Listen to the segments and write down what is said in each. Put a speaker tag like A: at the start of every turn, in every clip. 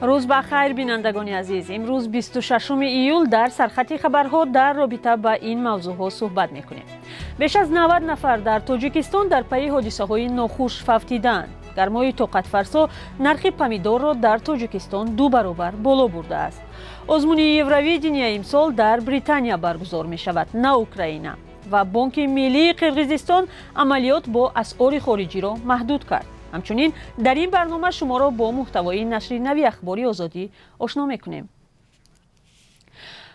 A: روز بخیر بینندگان عزیز، امروز 26 ایول در سرخط خبرها در رابطه با این موضوع صحبت میکنیم. بیش از 90 نفر در تاجیکستان در پی حادثه های ناخوش فوتیدند. گرمای طاقت فرسا نرخ پمیدور را در تاجیکستان 2 برابر بالا برده است. آزمون یورویدنیا امسال در بریتانیا برگزار می شود، نه اوکراین. و بانک ملی قرقیزستان عملیات با اسعار خارجی را محدود کرد. همچنین در این برنامه شما را با محتوای نشر نوی اخباری آزادی آشنا میکنیم.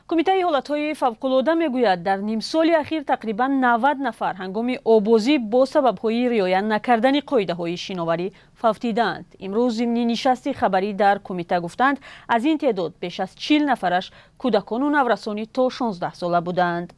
A: کمیته حالتهای فوق‌العاده میگوید در نیم سال اخیر تقریبا 90 نفر هنگام آبازی با سبب‌های رعایت نکردن قاعده‌های شناوری فوتیدند. امروز ضمن نشست خبری در کمیته گفتند از این تعداد بیش از 40 نفرش کودکان و نورسان تا 16 ساله بودند.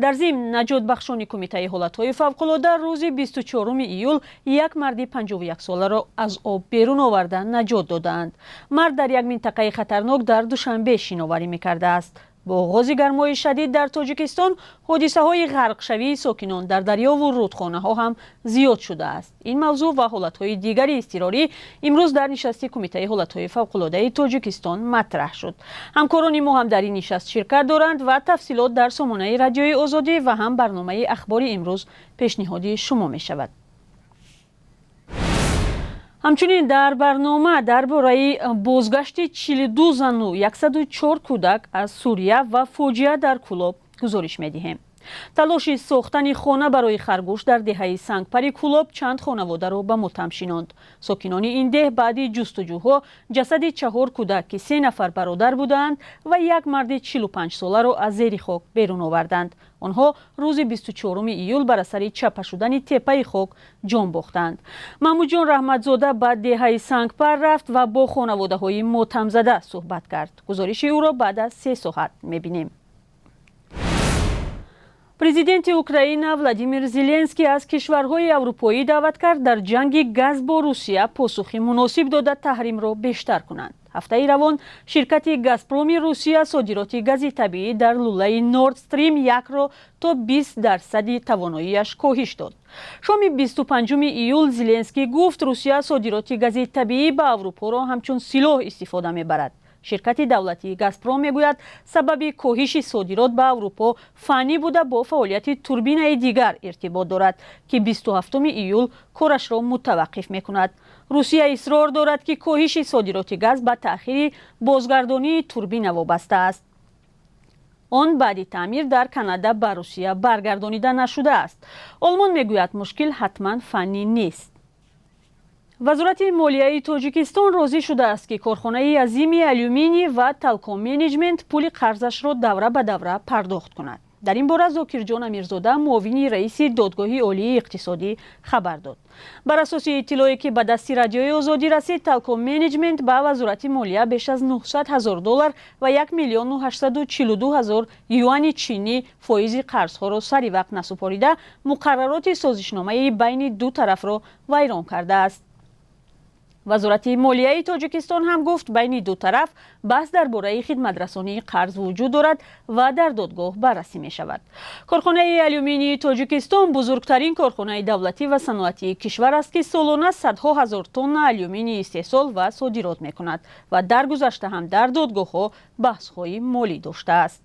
A: در ضمن نجات بخشان کمیته حالتهای فوق‌العاده روز 24 ایول یک مرد 51 ساله را از آب بیرون آوردن نجات دادند. مرد در یک منطقه خطرناک در دوشنبه شناوری می‌کرده است. با آغاز گرمای شدید در تاجیکستان، حادثه های غرق شوی ساکنان در دریا و رودخانه ها هم زیاد شده است. این موضوع و حالت های دیگر اضطراری امروز در نشست کمیته حالت های فوق العاده تاجیکستان مطرح شد. همکاران ما هم در این نشست شرکت دارند و تفصیلات در سامانه رادیوی آزادی و هم برنامه اخباری امروز پیشنهادی شما می شود. همچنین در برنامه درباره بازگشت 42 زن و 104 کودک از سوریه و فاجعه در کولاب گزارش می‌دهیم. تلاش ساختن خانه برای خرگوش در دهه سنگپر کولاب چند خانواده را به ماتم شاناند. ساکنان این ده بعد جستجوها جسد 4 کودک که 3 نفر برادر بودند و یک مرد 45 ساله را از زیر خاک بیرون آوردند. آنها روز 24 ایول بر اثر چپه شدن تپه خاک جان باختند. محمود جان رحمتزاده به دهه سنگپر رفت و با خانواده های ماتم زده صحبت کرد. گزارش او را بعد از 3 ساعت می‌بینیم. پرزیدنت اوکراین ولادیمیر زلنسکی از کشورهای اروپایی دعوت کرد در جنگ گاز با روسیه پاسخی مناسب داده تحریم را بیشتر کنند. هفته روان شرکت گازپروم روسیه صادرات گاز طبیعی در لوله نورد استریم 1 را تا 20% تواناییش کاهش داد. شام 25 ایول زلنسکی گفت روسیه صادرات گاز طبیعی به اروپا را همچون سلاح استفاده می‌برد. شرکت دولتی گازپروم میگوید سبب کاهش صادرات به اروپا فنی بوده با فعالیت توربین دیگر ارتباط دارد که 27 ایول کارش را متوقف میکند. روسیه اصرار دارد که کاهش صادرات گاز به تأخیر بازگردانی توربین وابسته است. آن بعد تعمیر در کانادا به روسیه برگردانیده نشده است. آلمان میگوید مشکل حتما فنی نیست. وزارت مالیه تاجیکستان راضی شده است که کارخانه عظیم آلومینی و تلکام منیجمنت پول قرضش را دوره به دوره پرداخت کند. در این باره ذاکر جان امیرزاده معاون رئیس دادگاه عالی اقتصادی خبر داد. بر اساس اطلاعی که به دست رادیوی آزادی رسید، تلکام منیجمنت به وزارت مالیه بیش از $900,000 و 1,842,000 یوان چینی فایز قرضها را سری وقت نسپاریده مقررات سازشنامه بین دو طرف را ویران کرده است. وزارت مالیه تاجیکستان هم گفت بین دو طرف بحث درباره خدمت‌رسانی قرض وجود دارد و در دادگاه بررسی می شود. کارخانه آلومینی تاجیکستان بزرگترین کارخانه دولتی و صنعتی کشور است که سالانه صدها هزار تن آلومینی استحصال و صادرات می کند و در گذشته هم در دادگاه‌ها بحث‌های مالی داشته است.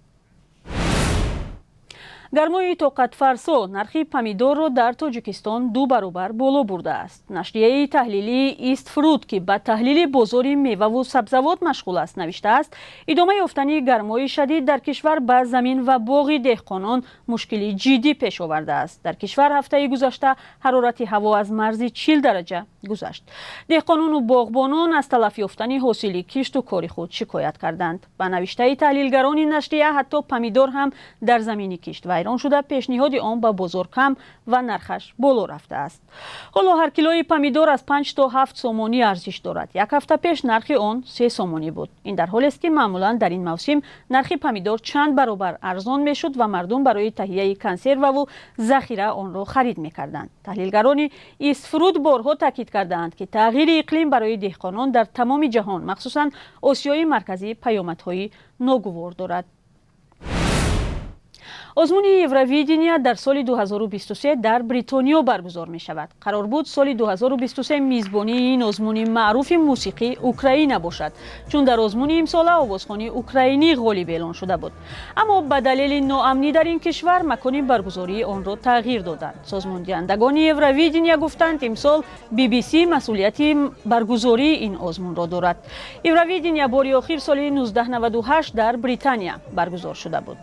A: گرمای طاقت فرسا نرخ پمیدور را در تاجیکستان 2 برابر بالا برده است. نشریه تحلیلی ایست فروت که به تحلیل بازار میوه و سبزیجات مشغول است نوشته است ادامه یافتن گرمای شدید در کشور به زمین و باغ دهقانان مشکلی جدی پیش آورده است. در کشور هفته گذشته حرارت هوا از مرز 40 درجه گذشت. دهقانان و باغبانان از تلف یافتن حاصل کشت و کار خود شکایت کردند. به نوشته تحلیلگران نشریه حتی پمیدور هم در زمین کشت ویران شده پیشنهاد آن به بازار کم و نرخش بالا رفته است. حالا هر کیلوی پمیدور از 5 تا 7 سومانی ارزش دارد. یک هفته پیش نرخ آن 3 سومانی بود. این در حالی است که معمولا در این موسم نرخ پمیدور چند برابر ارزان میشد و مردم برای تهیه کنسرو و ذخیره آن را خرید میکردند. تحلیلگران ایست فروت بارها تاکید کردند که تغییر اقلیم برای دهقانان در تمام جهان مخصوصا آسیای مرکزی پیامدهای ناگوار دارد. озмуни Евровидения дар соли 2023 дар Бритониё баргузор мешавад. Қарор буд соли 2023 мизбонии ин озмуни маъруфи мусиқӣ Украина бошад, чун дар озмуни имсола овозхони украинӣ ғолиб эълон шуда буд. Аммо ба далели ноамнӣ дар ин кишвар макони баргузории онро тағйир доданд. Созмондиҳандагони Евровидения гуфтанд имсол BBC масъулияти баргузории ин озмунро дорад. Евровидения бори охир соли 1998 дар Британия баргузор шуда буд.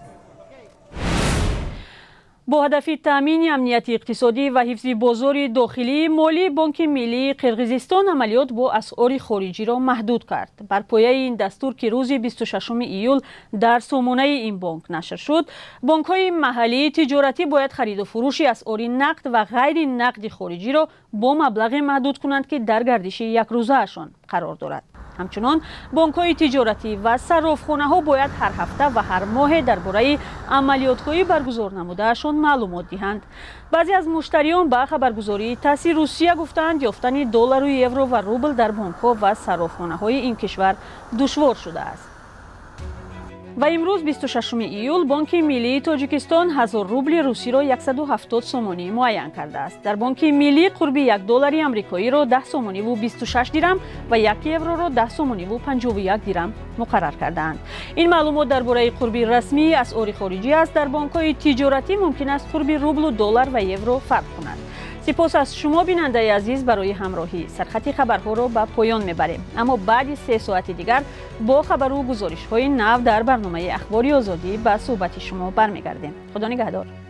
A: бо ҳадафи таъмини амнияти иқтисодӣ ва ҳифзи бозори дохилии молӣ, Бонки Миллии Қирғизистон амалиёт бо асъори хориҷиро маҳдуд кард. Бар пояи ин дастур ки рӯзи 26 июл дар сомонаи ин бонк нашр шуд, бонкҳои маҳаллии тиҷоратӣ бояд хариду фурӯши асъори нақд ва ғайри нақди хориҷиро бо маблағе маҳдуд кунанд ки дар гардиши якрӯзаашон қарор дорад. ҳамчунон бонкҳои тиҷоратӣ ва саррофхонаҳо бояд ҳар ҳафта ва ҳар моҳе дар бораи амалиётҳои баргузор намудаашон маълумот диҳанд. баъзе аз муштариён ба хабаргузории ТАСС-и Русия гуфтанд ёфтани доллару евро ва рубл дар бонкҳо ва саррофхонаҳои ин кишвар душвор шудааст. ва имрӯз 26 июл Бонки Миллии Тоҷикистон 1000 рубли русиро 170 сомонӣ муайян кардааст. Дар Бонки Миллӣ қурби 1 доллари амрикоиро 10 сомониву 26 дирам ва 1 евроро 10 сомониву 51 дирам муқаррар кардаанд. Ин маълумот дар бораи қурби расмии асъори хориҷӣ аст. Дар бонкҳои тиҷоратӣ мумкин аст қурби рублу доллар ва евро фарқ кунад. сипос аз шумо бинандаи азиз барои ҳамроҳӣ. Сархати хабарҳоро ба поён мебарем. Аммо баъди 3 соати дигар бо хабару гузоришҳои нав дар барномаи Ахбори Озодӣ ба суҳбати шумо бармегардем. худо нигаҳдор.